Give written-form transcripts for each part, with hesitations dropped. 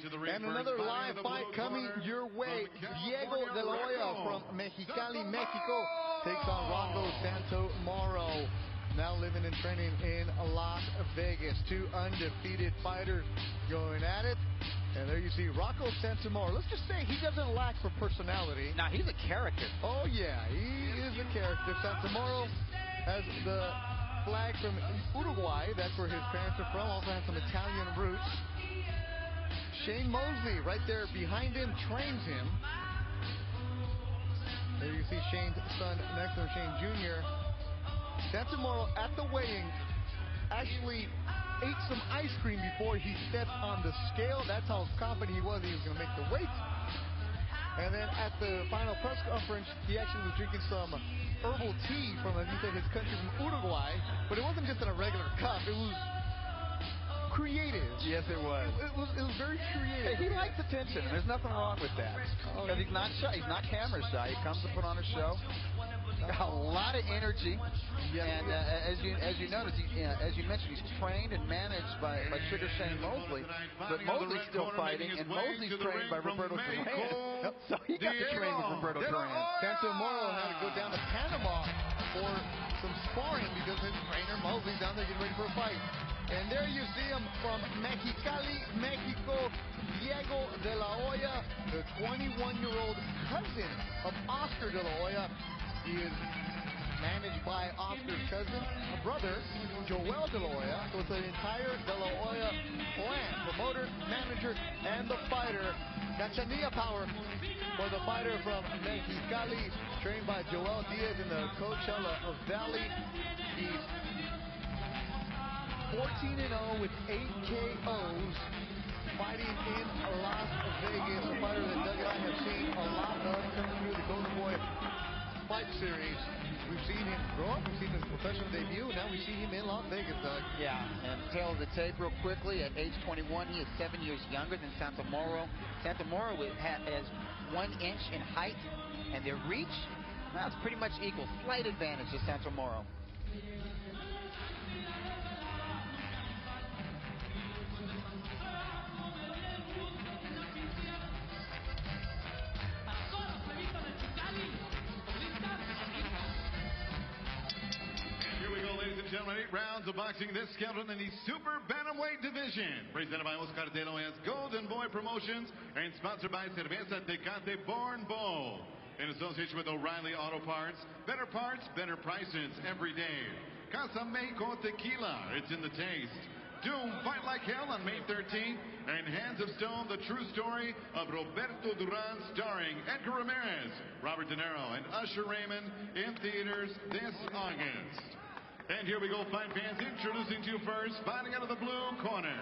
into the ring. And another live fight coming your way. Diego de la Hoya from Mexicali, Mexico takes on Rocco Santomauro. Now living and training in Las Vegas. Two undefeated fighters going at it. And there you see Rocco Santomauro. Let's just say he doesn't lack for personality. Now, he's a character. Oh, yeah, he is a character. Santomauro has the flag from Uruguay. That's where his parents are from. Also has some Italian roots. Shane Mosley right there behind him trains him. There you see Shane's son next to him, Shane Jr. Santomauro at the weigh-in actually ate some ice cream before he stepped on the scale. That's how confident he was going to make the weight. And then at the final press conference, he actually was drinking some herbal tea from, as he said, his country from Uruguay. But it wasn't just in a regular cup. It was creative. Yes, it was. It was very creative. Hey, he likes attention. There's nothing wrong with that. Because he's not shy. He's not camera shy. He comes to put on a show. Got a lot of energy. Yes. And as you notice, as you mentioned, he's trained and managed by Sugar Shane Mosley. But Mosley's still fighting, and Mosley's trained by Roberto Duran. So he got to train with Roberto Duran. Santomauro had to go down to Panama for some sparring because his trainer Mosley's down there getting ready for a fight. And there you see him from Mexicali, Mexico, Diego de la Hoya, the 21-year-old cousin of Oscar de la Hoya. He is managed by Oscar's cousin, a brother, Joel de la Hoya. So it's the entire de la Hoya clan, promoter, manager, and the fighter. Cachanilla power for the fighter from Mexicali, trained by Joel Diaz in the Coachella Valley. He's 14-0 with 8 KOs, fighting in Las Vegas. A fighter that Doug and I have seen a lot of coming through the Golden Boy Fight Series. We've seen him grow up, we've seen his professional debut, and now we see him in Las Vegas, Doug. Yeah, and tail of the tape real quickly, at age 21, he is 7 years younger than Santomauro. Santomauro has 1 inch in height, and their reach, well, it's pretty much equal. Slight advantage to Santomauro. Gentlemen, 8 rounds of boxing this scheduled in the super bantamweight division. Presented by Oscar de la Hoya's Golden Boy Promotions and sponsored by Cerveza Tecate Born Bowl. In association with O'Reilly Auto Parts. Better parts, better prices every day. Casa Mexico Tequila, it's in the taste. Doom, Fight Like Hell on May 13th. And Hands of Stone, the true story of Roberto Duran, starring Edgar Ramirez, Robert De Niro, and Usher Raymond in theaters this August. And here we go, fight fans. Introducing to you first, fighting out of the blue corner.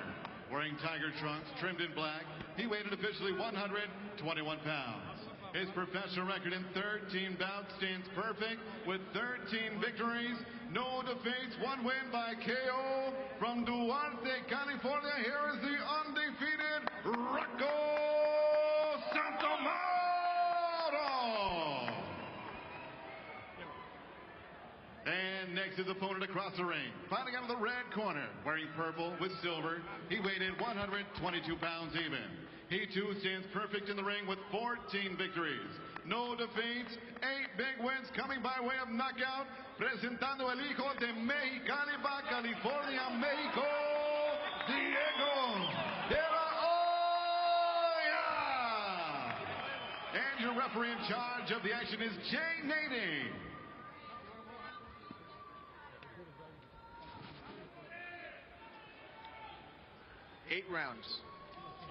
Wearing tiger trunks, trimmed in black. He weighed an officially 121 pounds. His professional record in 13 bouts stands perfect with 13 victories, no defeats, 1 win by KO. From Duarte, California, here is the undefeated Rocco Santomauro. And next his opponent across the ring, fighting out of the red corner, wearing purple with silver. He weighed in 122 pounds even. He too stands perfect in the ring with 14 victories, no defeats, 8 big wins coming by way of knockout. Presentando el hijo de Mexicali, Baja California, Mexico, Diego de la Hoya. And your referee in charge of the action is Jay Nady. 8 rounds.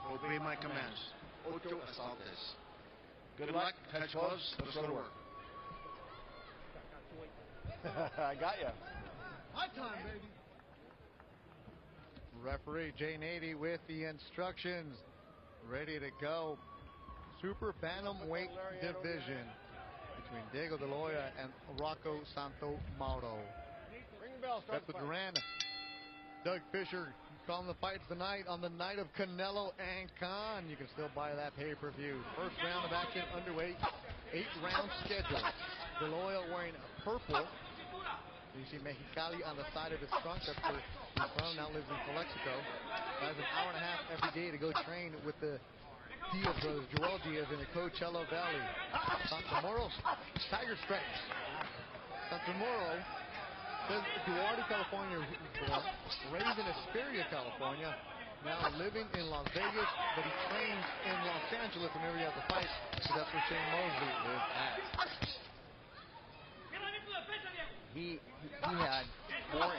Obey my commands. 8 asaltes. Good luck. Touch gloves. Let's go to work. I got you. My time, baby. Referee Jay Nady with the instructions. Ready to go. Super bantamweight division between Diego de la Hoya and Rocco Santomauro. Ring the bell. That's the Duran. Doug Fisher calling the fights tonight on the night of Canelo and Khan. You can still buy that pay-per-view. First round of action underway. 8-round schedule. De la Hoya wearing purple. You see Mexicali on the side of his trunk. That's where he's from. Now lives in Calexico. Has an hour and a half every day to go train with the Diaz brothers, Joel Diaz, in the Coachella Valley. Santomauro, Tiger Stripes. Santomauro says Duarte, California, raised in Hesperia, California, now living in Las Vegas, but he trains in Los Angeles whenever he has a fight, because that's where Shane Mosley is at. He had more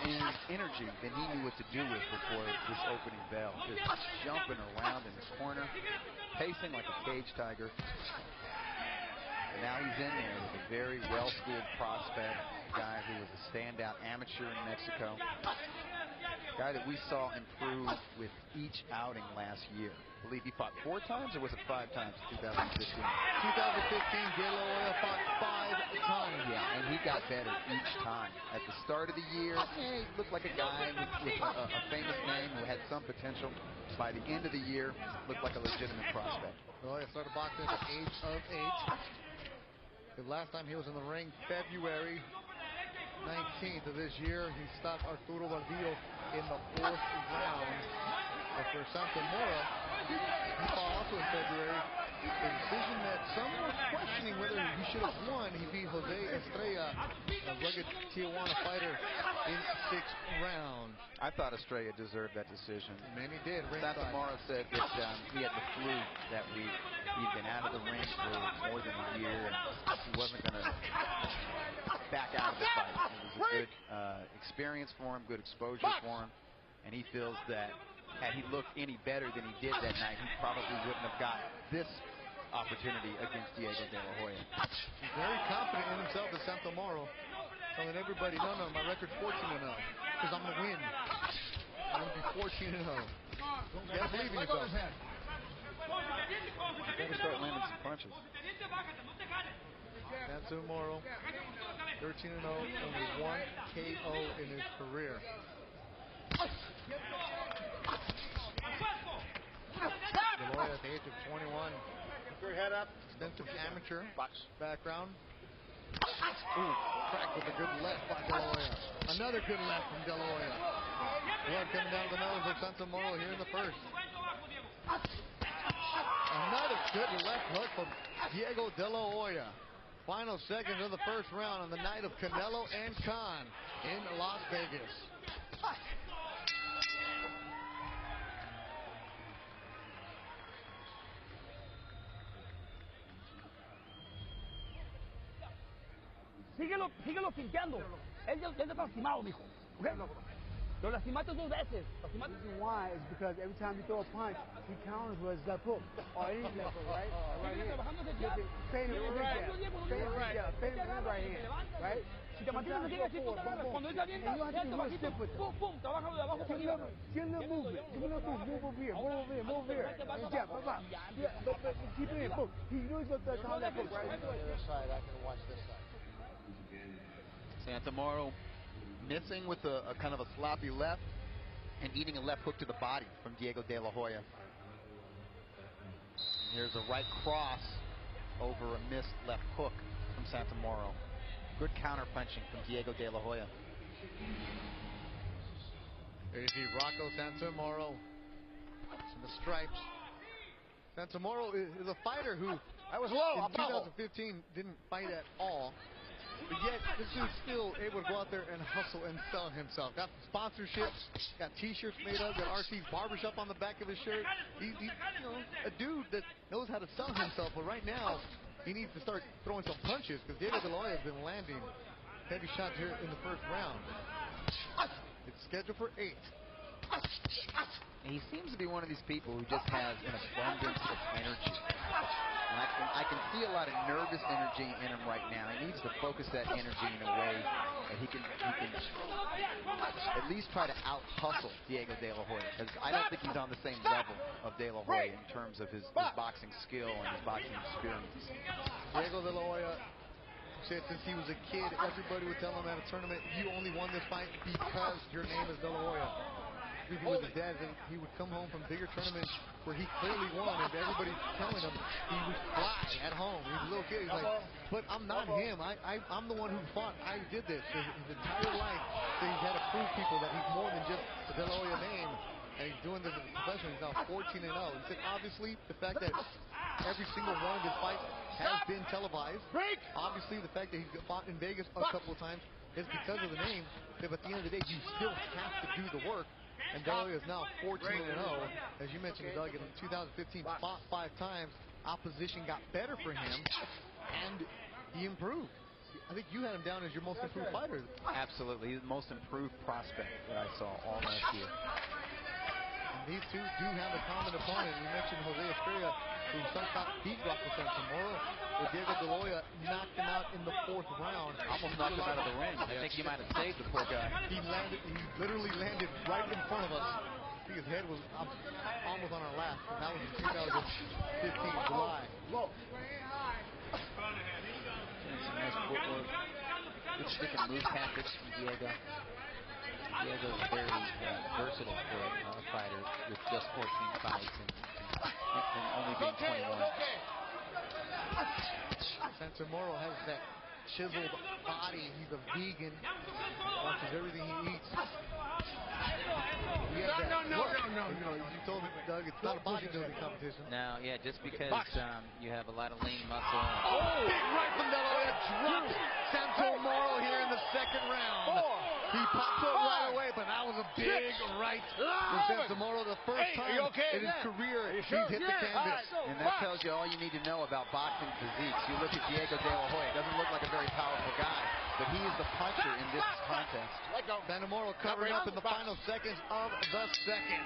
energy than he knew what to do with before this opening bell. Just jumping around in the corner, pacing like a cage tiger. And now he's in there with a very well-schooled prospect, guy who was a standout amateur in Mexico, guy that we saw improve with each outing last year. I believe he fought 4 times, or was it 5 times in 2015? 2015, De La Hoya fought 5 times. Yeah, and he got better each time. At the start of the year, he looked like a guy with a famous name who had some potential. By the end of the year, looked like a legitimate prospect. De La Hoya started boxing at the age of 8. The last time he was in the ring, February 19th of this year, he stopped Arturo Baldillo in the 4th round. But for Santomauro, he fought also in February. A decision that some were questioning whether he should have won. He beat Jose Estrella, a rugged Tijuana fighter, in 6th round. I thought Estrella deserved that decision. Many did. Santomauro said that he had the flu that week. He'd been out of the ring for more than a year, and he wasn't going to back out of the fight. It was a good experience for him, good exposure for him, and he feels that had he looked any better than he did that night, he probably wouldn't have got this opportunity against Diego De La Hoya. He's very confident in himself as Santomauro, telling everybody, no, my record's 14-0, because I'm going to win. I'm going to be 14-0. You got to believe in yourself. You got to start landing some punches. Santomauro, 13-0, only 1 KO in his career. De La Hoya at the age of 21. Keep your head up. Extensive amateur background. Ooh, cracked with a good left by De La Hoya. Another good left from De La Hoya. Blood coming down the nose of Santomauro here in the first. Another good left hook from Diego De La Hoya. Final seconds of the first round on the night of Canelo and Khan in Las Vegas. Síguelo finqueando. Él ya está lastimado, mijo. ¿Okay? Lo lastimaste 2 veces. The reason why is because every time you throw a punch, he counters with his left hook. Or any left hook, right? Right here. Fade him with right hand. Right? Si te mantienes así, así tú te agarras. Cuando él se avienta, pum, pum, trabájalo de abajo para arriba. Give him a movement. Give him a move. Move over here. Move over here. Move over here. And jab. Yeah, but keep it in. Boom. He knows what the time that hook, right? On the other side, I can watch this side. Santomauro missing with a kind of a sloppy left and eating a left hook to the body from Diego De La Hoya. And here's a right cross over a missed left hook from Santomauro. Good counter punching from Diego De La Hoya. There you see Rocco Santomauro in the stripes. Santomauro is a fighter who in 2015 didn't fight at all. But yet, this dude's still able to go out there and hustle and sell himself. Got sponsorships, got t-shirts made up, got RC's barbershop on the back of his shirt. He's a dude that knows how to sell himself. But right now, he needs to start throwing some punches, because Diego De La Hoya has been landing heavy shots here in the first round. It's scheduled for 8. He seems to be one of these people who just has an abundance of energy. And I can see a lot of nervous energy in him right now. He needs to focus that energy in a way that he can at least try to out-hustle Diego De La Hoya. Because I don't think he's on the same level of De La Hoya in terms of his boxing skill and his boxing experience. Diego De La Hoya said since he was a kid, everybody would tell him at a tournament, you only won this fight because your name is De La Hoya. Speaking with his dad, and he would come home from bigger tournaments where he clearly won, and everybody telling him he was fly at home. He was a little kid. He's like, but I'm not him. I'm the one who fought. I did this his entire life. So he's had to prove people that he's more than just the De La Hoya name. and he's doing this as a professional. He's now 14-0. He said, obviously, the fact that every single one of his fights has been televised. Obviously, the fact that he's fought in Vegas a couple of times is because of the name. But at the end of the day, you still have to do the work. And De La Hoya is now 14-0. As you mentioned, Doug, in 2015, fought 5 times. Opposition got better for him, and he improved. I think you had him down as your most improved fighter. Absolutely. He's the most improved prospect that I saw all last year. And these two do have a common opponent. We mentioned Jose Estrella, who somehow beat Rocco Santomauro, but Diego De La Hoya knocked him out in the 4th round. Almost knocked him out of the ring. I think he might have saved the poor guy. He literally landed right in front of us. I think his head was almost on our lap, and that was in 2015 July. Some nice footwork. Good stick and move tactics from Diego. Diego's very versatile for a fighter with just 14 fights and only being 21. Santomauro has that chiseled body. He's a vegan. Watches everything he eats. No. You told me, Doug, it's not a bodybuilding competition. No, yeah, just because you have a lot of lean muscle. Big right from De La Hoya, drops Santomauro here in the 2nd round. He pops up right away, but that was a big right from Santomauro. The first time in his career he's hit the canvas. And that tells you all you need to know about boxing physiques. You look at Diego De La Hoya, doesn't look like a very powerful guy, but he is the puncher in this contest. Santomauro covering up in the final seconds of the 2nd.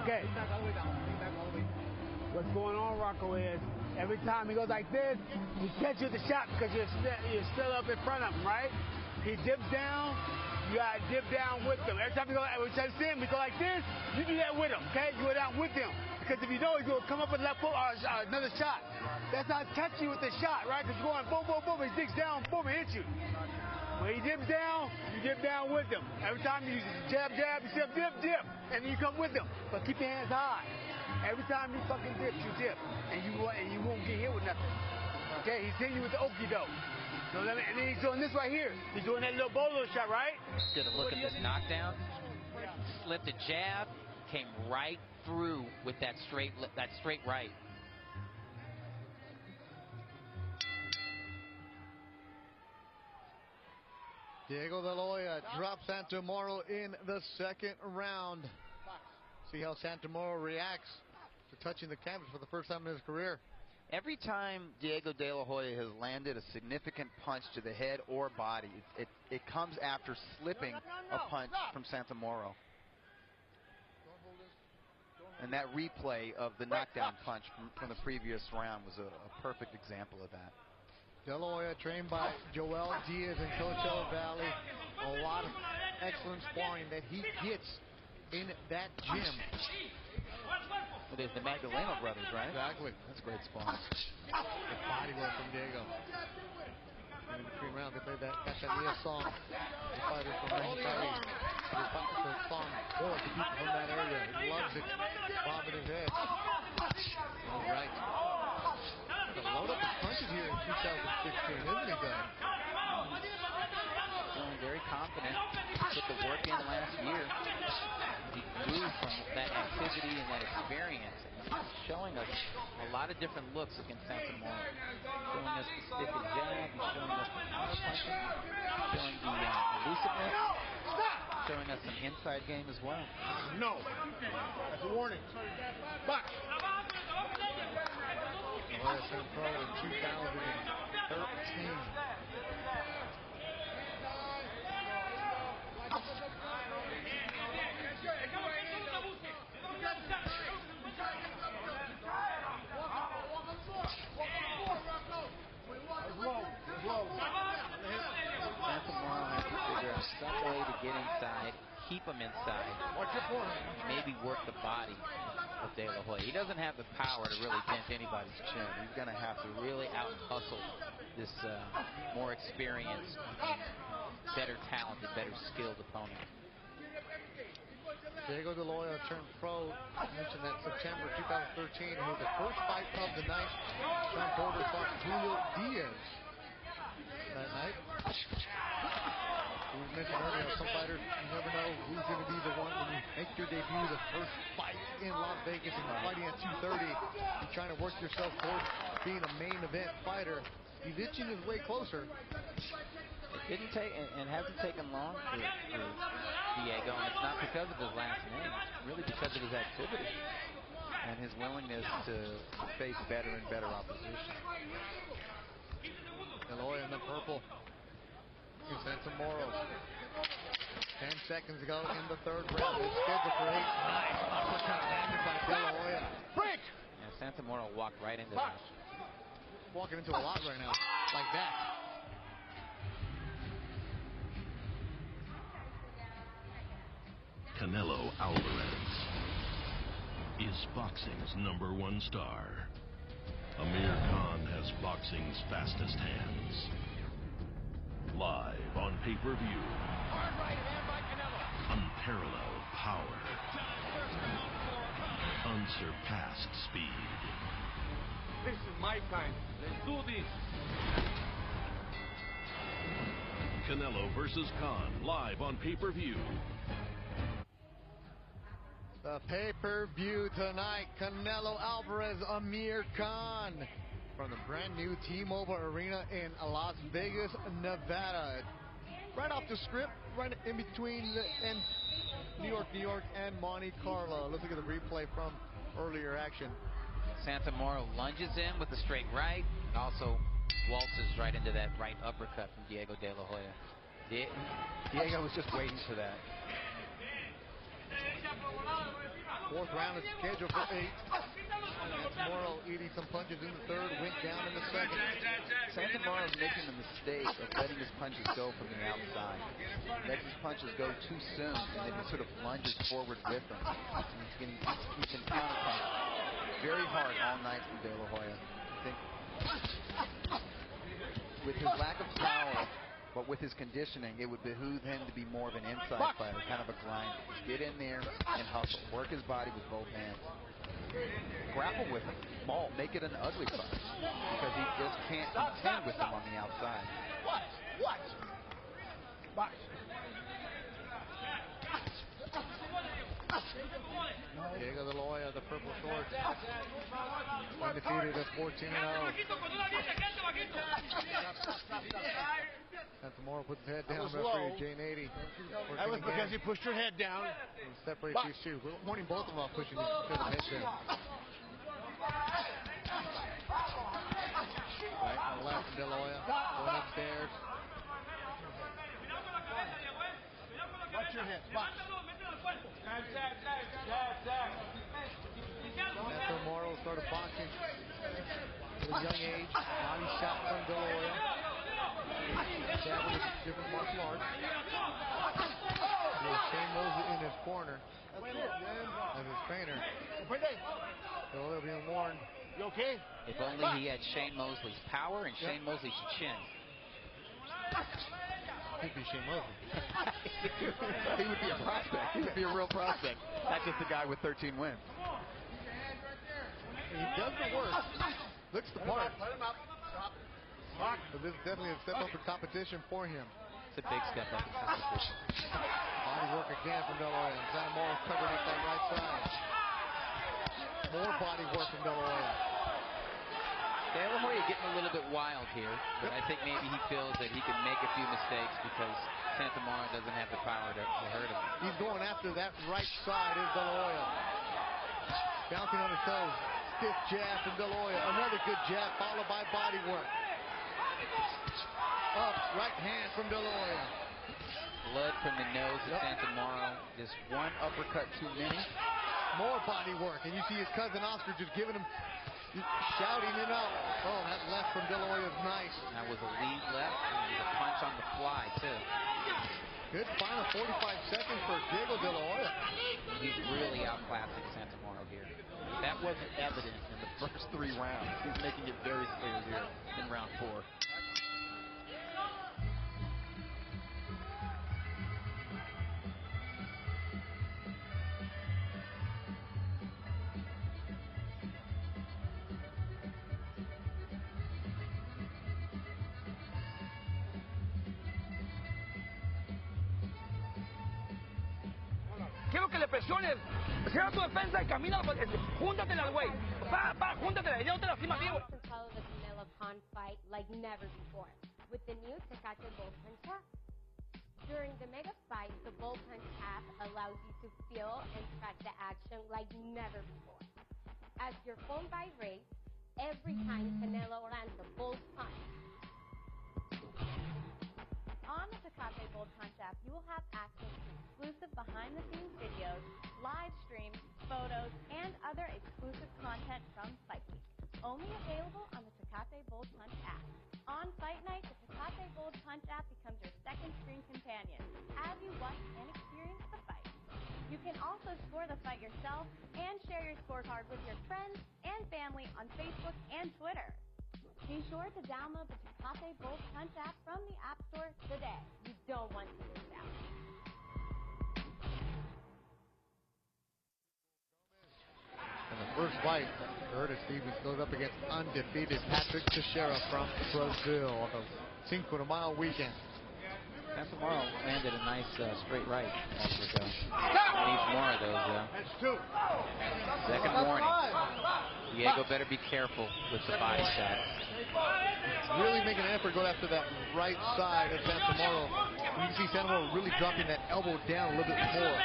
Okay. What's going on, Rocco, is every time he goes like this, he catches you with the shot because you're still up in front of him, right? He dips down, you gotta dip down with him. Every time you see him, we go like this, you do that with him, okay? You go down with him. Because if you don't, he's gonna come up with left foot or another shot. That's not touching you with the shot, right? Because you're going boom, boom, boom, he digs down, boom, and hits you. When he dips down, you dip down with him. Every time you jab, you see him dip, and then you come with him. But keep your hands high. Every time he fucking dips, you dip, and you won't get hit with nothing. Okay, he's hitting you with the okie doke. And then he's doing this right here. He's doing that little bolo shot, right? Good to look at this knockdown. Slipped a jab, came right through with that straight right. Diego De La Hoya drops Santomauro in the 2nd round. See how Santomauro reacts to touching the canvas for the first time in his career. Every time Diego De La Hoya has landed a significant punch to the head or body, it comes after slipping a punch from Santomauro. And that replay of the knockdown punch from the previous round was a perfect example of that. De La Hoya, trained by Joel Diaz in Coachella Valley. A lot of excellent sparring that he gets in that gym. Well, there's the Magdaleno brothers, right? Exactly. That's great sparring. The body work from Diego. And in between rounds, they played that Cachanilla song. The fighters from Mexicali. The song for the people from that area. He loves it. Bobbing his head. All right. To load up his punches here in 2016, isn't he, Doug? Feeling very confident. Put the work in last year. He grew from that activity and that experience. And he's showing us a lot of different looks against Santomauro. Showing us the stick and jab. He's showing us the counter punching. Showing the elusiveness. Showing us some inside game as well. No. That's a warning. Box. Well, turned pro in 2013. Santomauro has to figure out some way to get inside, keep him inside, maybe work the body of De La Hoya. He doesn't have the power to really dent anybody's chin. He's going to have to really out-hustle this more experienced, better talented, better skilled opponent. Diego De La Hoya turned pro. I mentioned that September 2013. It was the first fight of the night. Sean Porter fought Julio Diaz. that night. We mentioned earlier, some fighters, you never know who's going to be the one when you make your debut, the first fight in Las Vegas, and you're fighting at 230. You're trying to work yourself towards being a main event fighter. He's itching his way closer. It didn't take, and hasn't taken long for Diego, and it's not because of his last name. It's really because of his activity and his willingness to face better and better opposition. De La Hoya in the purple. Santomauro. 10 seconds ago in the third round. It's scheduled for 8. Nice uppercut landed by De La Hoya. Break! Yeah, Santomauro walked right into that. Walking into a lot right now. Like that. Canelo Alvarez is boxing's #1 star. Amir Khan has boxing's fastest hands. Live on pay-per-view. Hard right hand by Canelo. Unparalleled power. Unsurpassed speed. This is my time. Let's do this. Canelo versus Khan, live on pay-per-view. The pay-per-view tonight, Canelo Alvarez, Amir Khan, from the brand new T-Mobile Arena in Las Vegas, Nevada. Right off the script, right in between New York, and Monte Carlo. Let's look at the replay from earlier action. Santomauro lunges in with the straight right, and also waltzes right into that right uppercut from Diego De La Hoya. Diego was just waiting for that. Fourth round is scheduled for 8. Santomauro eating some punches in the third, went down in the second. Santomauro is making the mistake of letting his punches go from the outside. He lets his punches go too soon, and then he sort of lunges forward with them. And he's been counterpunched very hard all night from De La Hoya. I think with his lack of power, but with his conditioning, it would behoove him to be more of an inside fighter, kind of a grinder. Get in there and hustle. Work his body with both hands. Grapple with him. Maul. Make it an ugly fight. Because he just can't contend with him on the outside. What? Box. Diego De La Hoya, the purple shorts, undefeated at 14-0. Santomauro puts his head down. Referee Jane 80. That was because you pushed your head down. Separate these two. We're warning both of them off pushing each other's heads down. Right on the left from De La Hoya. Going upstairs. Watch your head. Watch. Santomauro started boxing at a young age. Body shot from De La Hoya. Dabbled with different martial arts. With Shane Mosley in his corner as his trainer. De La Hoya being warned. You okay? If only he had Shane Mosley's power and Shane Mosley's chin. He'd be Shane Mosley. He would be a prospect. He would be a real prospect. Not just a guy with 13 wins. He does the work. Looks the part. But this is definitely a step up in competition for him. It's a big step up in competition. Body work again from De La Hoya. Santomauro covering up that right side. More body work from De La Hoya. De La Hoya getting a little bit wild here, but I think maybe he feels that he can make a few mistakes because Santomauro doesn't have the power to hurt him. He's going after that right side is De La Hoya. Bouncing on his toes. Stiff jab from De La Hoya. Another good jab followed by body work. Up, right hand from De La Hoya. Blood from the nose of Santomauro. Just one uppercut too many. More body work. And you see his cousin Oscar just giving him, shouting him out. Oh, that left from De La Hoya is nice. That was a lead left. And it was a punch on the fly, too. Good final 45 seconds for Diego De La Hoya. He's really outclassing Santomauro here. That wasn't evident in the first 3 rounds. He's making it very clear here in round 4. que le presiones. Cierra tu defensa y camina. Júntatela al güey. Júntatela. Ya no te lastimas, tío. Follow the Canelo Khan fight like never before with the new Tecate Bull Punch app. During the mega fight, the Bull Punch app allows you to feel and track the action like never before. As your phone vibrates every time Canelo lands a bull punch. On the Tecate Bull Punch app, you will have access to exclusive behind-the-scenes videos, live streams, photos, and other exclusive content from Fight Week. Only available on the Tecate Bull Punch app. On fight night, the Tecate Bull Punch app becomes your second screen companion as you watch and experience the fight. You can also score the fight yourself and share your scorecard with your friends and family on Facebook and Twitter. Be sure to download the Tecate Bull Punch app from the App Store today. You don't want to miss out. In the first fight, Curtis Stevens goes up against undefeated Patrick Teixeira from Brazil on the Cinco de Mayo weekend. Santomauro landed a nice straight right also ago. Needs more of those though. That's two. Second warning. Diego better be careful with the body shot. Really making an effort to go after that right side of Santomauro. You can see Santomauro really dropping that elbow down a little bit more.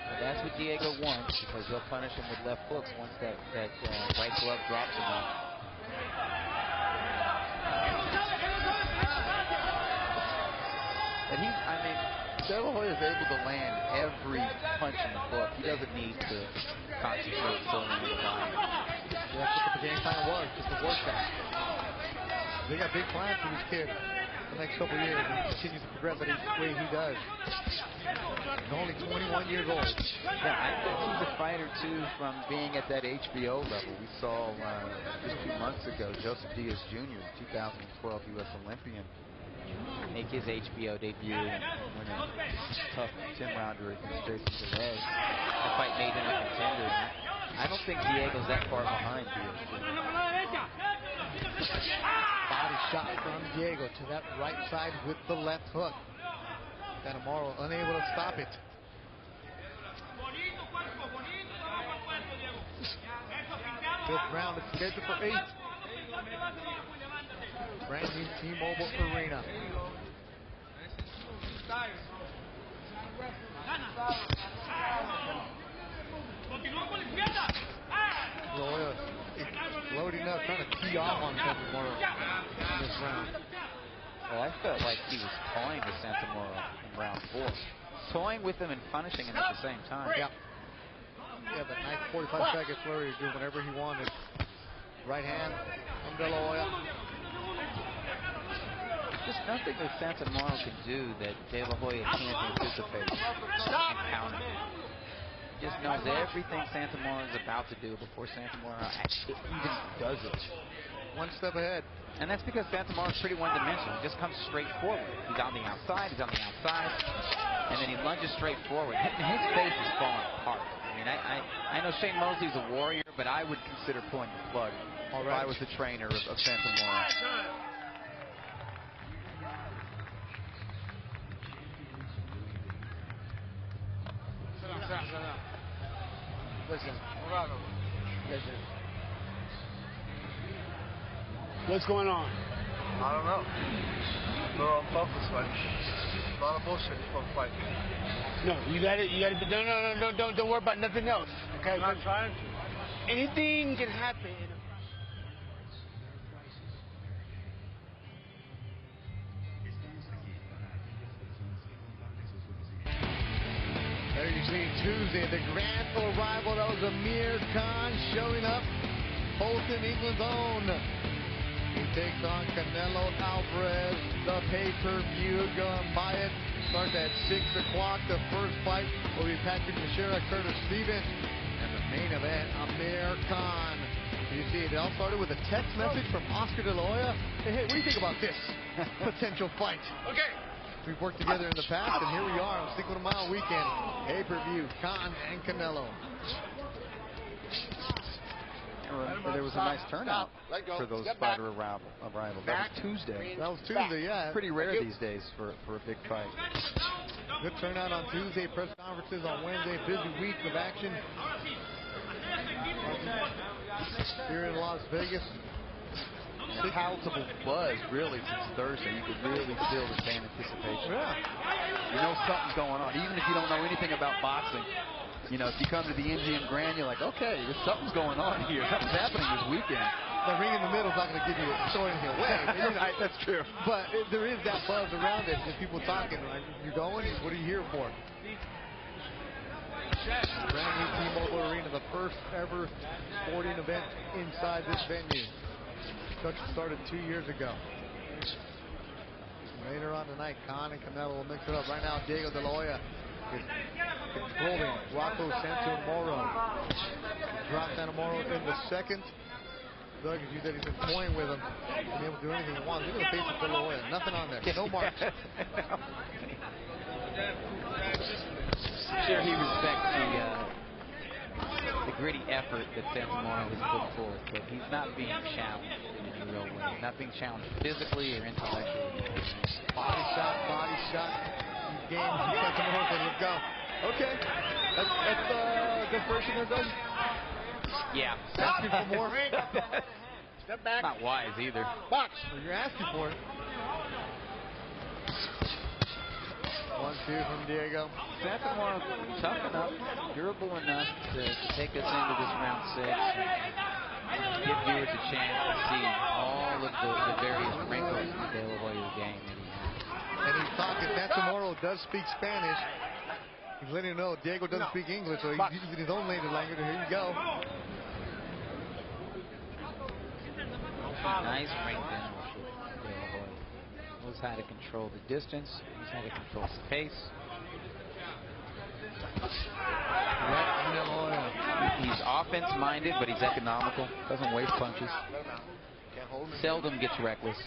Well, that's what Diego wants because he'll punish him with left hooks once that right glove drops him off. But De La Hoya is able to land every punch in the book. He doesn't need to concentrate solely on the body. That's what the game plan was, just a workout. They got big plans for this kid the next couple years, and he continues to progress the way he does. He's only 21 years old. Yeah, I think he's a fighter too from being at that HBO level. We saw just 2 months ago Joseph Diaz Jr., 2012 U.S. Olympian, make his HBO debut and win a tough 10-rounder against Jason Delay. The fight made him a contender. I don't think Diego's that far behind Diaz Jr. Body shot from Diego to that right side with the left hook. Santomauro unable to stop it. Fifth round is scheduled for 8. Brand new T-Mobile Arena. Loya loading up, trying to tee off on Santomauro this round. Well, I felt like he was toying with Santomauro in round 4. Toying with him and punishing him at the same time. Yeah. Yeah, that nice 45-second flurry to do whenever he wanted. Right hand from De La Hoya. Just nothing that Santomauro can do that De La Hoya can't anticipate and counter. He just knows everything Santomauro is about to do before Santomauro actually even does it. One step ahead. And that's because Santomauro is pretty one-dimensional. He just comes straight forward. He's on the outside, and then he lunges straight forward. His face is falling apart. I mean, I know Shane Mosley's a warrior, but I would consider pulling the plug if I was the trainer of Santomauro. Listen. What's going on? I don't know. They're on purpose, like a lot of bullshit for a fight. No, you got it. Don't worry about nothing else. Okay. I'm not trying to. Anything can happen. There you see Tuesday, the grand arrival. That was Amir Khan showing up. Holton, England's own. He takes on Canelo Alvarez. The pay-per-view, go and buy it. Starts at 6 o'clock. The first fight will be Patrick Teixeira, Curtis Stevens. And the main event, Amir Khan. You see, it all started with a text message from Oscar De La Hoya. Hey, what do you think about this potential fight? Okay. We've worked together in the past, and here we are on Cinco de Mayo weekend. Pay-per-view, Khan and Canelo. there was a nice turnout for those fighter arrivals. That was Tuesday. That was Tuesday, yeah. Pretty rare these days for a big fight. Good turnout on Tuesday, press conferences on Wednesday, busy week of action here in Las Vegas. Palatable buzz really since Thursday. You could really feel the fan anticipation. Yeah. You know something's going on, even if you don't know anything about boxing. You know, if you come to the MGM Grand, you're like, okay, something's going on here. Something's happening this weekend. The ring in the middle is not going to give you throw anything away. Right, that's true. But there is that buzz around it. Just people talking. Like, you're going? What are you here for? Brand new T-Mobile Arena, the first ever sporting event inside this venue. Construction started 2 years ago. Later on tonight, Khan and Canelo will mix it up. Right now, Diego De La Hoya is controlling Rocco Santomauro. Dropped Santomauro in the second. Doug, as you said, he's been toying with him. He's been able to do anything he wants. Look at the face of De La Hoya. Nothing on there. No marks. I'm sure he respects the gritty effort that Santomauro has put forth, but he's not being challenged in a real way. Not being challenged physically or intellectually. Body shot. Game. Santomauro said, let's go. Okay. That's good first in there, Doug? Yeah. Asking for more? Step back. Not wise either. Box. Well, you're asking for it. 1-2 from Diego. Santomauro tough enough, durable enough to take us into this round 6 and give viewers a chance to see all of the various wrinkles of the De La Hoya game that he has. And he's talking, Santomauro does speak Spanish. He's letting you know Diego doesn't speak English, so he's using his own native language. Here you go. Nice ring finish with De La Hoya. Knows how to control the distance, knows how to control the pace. He's offense-minded, but he's economical. Doesn't waste punches. Seldom gets reckless.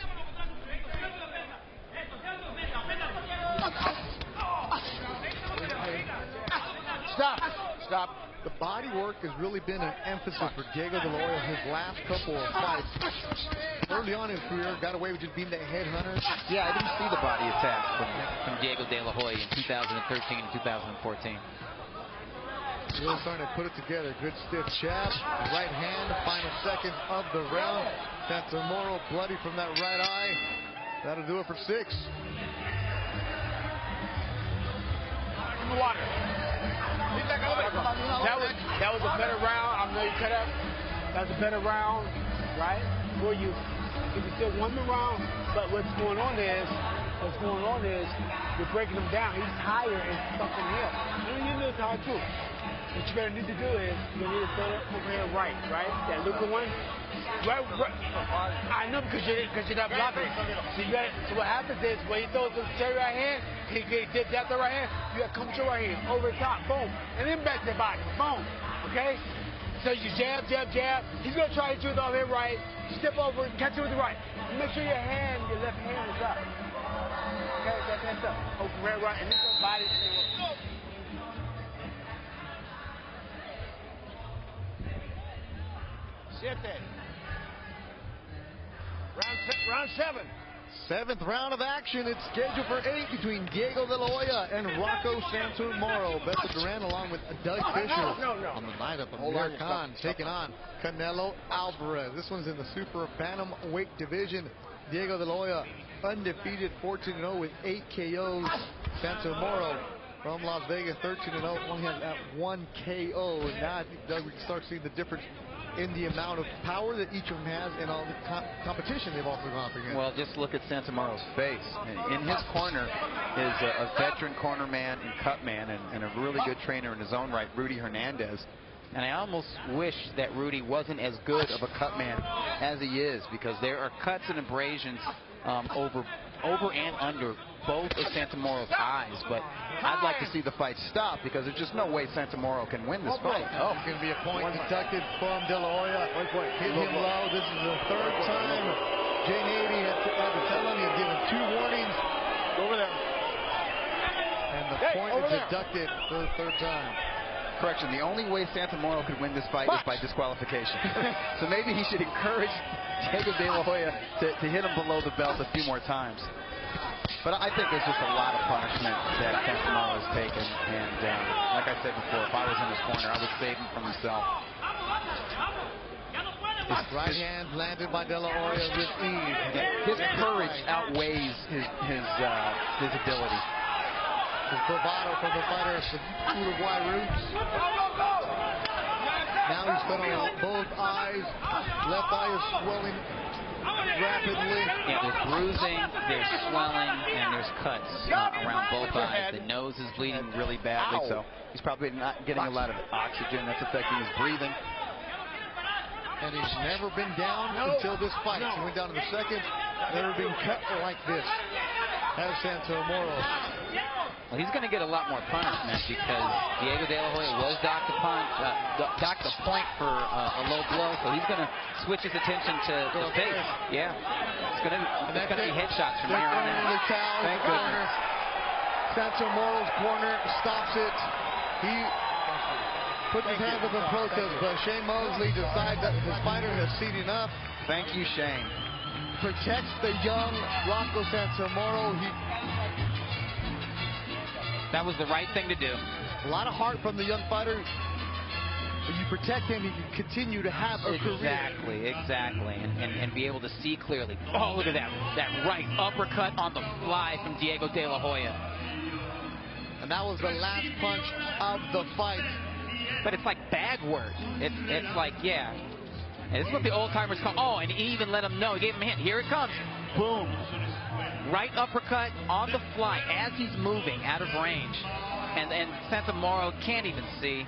Stop. The body work has really been an emphasis for Diego De La Hoya his last couple of fights. Early on in his career, got away with just being the headhunter. Yeah, I didn't see the body attack from Diego De La Hoya in 2013 and 2014. Really starting to put it together. Good stiff jab, right hand, final seconds of the round. Santomauro bloody from that right eye. That'll do it for 6. Water. That was a better round. I know you cut up. That was a better round, right? For you, if you still won the round, but what's going on is you're breaking him down. He's higher and fucking him. You know it's hard too. What you're gonna need to do is you're gonna need to throw it over here right? That little one. Right. I know because you're not blocking. So what happens is when he throws his right hand, he dips out the right hand, you gotta come to your right hand, over the top, boom, and then back to the body, boom, okay? So you jab. He's gonna try to do it over here right, step over, catch it with the right. Make sure your left hand is up. Okay, left hand's up. Over here right, and then go body. Round 7. 7th round of action. It's scheduled for 8 between Diego De La Hoya and Rocco Santomauro. Beto Duran along with Doug Fisher on the lineup of Amir Khan taking on Canelo Alvarez. This one's in the super bantamweight division. Diego De La Hoya undefeated, 14-0 with 8 KOs. Santomauro from Las Vegas, 13-0, only has that 1 KO. And now I think, Doug, we can start seeing the difference in the amount of power that each of them has and all the competition they've also gone up against. Well, just look at Santomauro's face. In his corner is a veteran corner man and cut man and a really good trainer in his own right, Rudy Hernandez. And I almost wish that Rudy wasn't as good of a cut man as he is, because there are cuts and abrasions over and under both of Santomauro's eyes. But I'd like to see the fight stop, because there's just no way Santomauro can win this fight. Oh, it's going to be a point deducted from De La Hoya. Hit him low. This is the 3rd time Jay Navy had to tell him. He had given 2 warnings. Over there. And the point is deducted for the 3rd time. Correction, the only way Santomauro could win this fight is by disqualification. So maybe he should encourage Diego De La Hoya to hit him below the belt a few more times. But I think there's just a lot of punishment that Santomauro has taken. And like I said before, if I was in his corner, I would save him from himself. Right hand landed by De La Hoya with ease. His courage outweighs his ability. His bravado from the fighter, some Uruguay roots. Now he's got on both eyes. Left eye is swelling rapidly. Yeah, there's bruising, there's swelling, and there's cuts around both eyes. The nose is bleeding really badly, so he's probably not getting a lot of oxygen. That's affecting his breathing. And he's never been down until this fight. He went down in the second, never been cut like this. Has Santomauro. Well, he's going to get a lot more punishment because Diego De La Hoya was docked a point for a low blow, so he's going to switch his attention to the face. Yeah, it's going to be headshots from here on out. Thank goodness. Santomauro's corner stops it. He puts his hands up in protest, but Shane Mosley decides that his fighter has seen enough. Thank you, Shane. Protects the young Rocco Santomauro. That was the right thing to do. A lot of heart from the young fighter. If you protect him, he can continue to have a career. Exactly. And be able to see clearly. Oh, look at that. That right uppercut on the fly from Diego De La Hoya. And that was the last punch of the fight. But it's like bag work. It's like, yeah. And this is what the old-timers call. Oh, and he even let him know. He gave him a hint. Here it comes. Boom. Right uppercut on the fly as he's moving out of range. And Santomauro can't even see.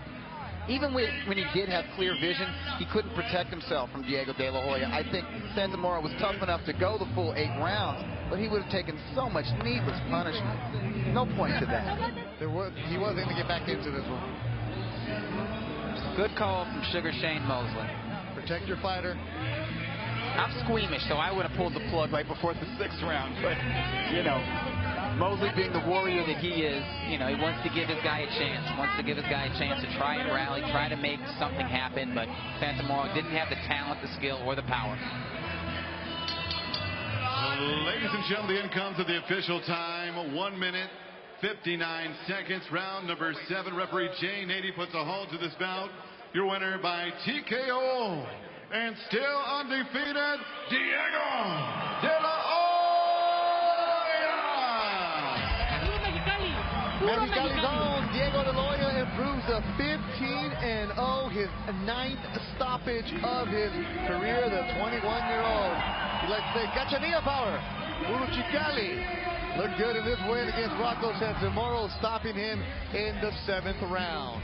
Even when he did have clear vision, he couldn't protect himself from Diego De La Hoya. I think Santomauro was tough enough to go the full 8 rounds, but he would have taken so much needless punishment. No point to that. He wasn't going to get back into this one. Good call from Sugar Shane Mosley. Protect your fighter. I'm squeamish, so I would have pulled the plug right before the 6th round. But, you know, Mosley being the warrior that he is, you know, he wants to give his guy a chance. Wants to give his guy a chance to try and rally, try to make something happen. But Santomauro didn't have the talent, the skill, or the power. Ladies and gentlemen, the end comes of the official time. 1 minute, 59 seconds. Round number 7. Referee Jay Nady puts a halt to this bout. Your winner by TKO. And still undefeated, Diego De La Hoya. Mexicali's own Diego De La Hoya improves to 15-0, his 9th stoppage of his career. The 21-year-old, let's say, Cachanilla power. Mexicali looked good in this win against Rocco Santomauro, stopping him in the 7th round.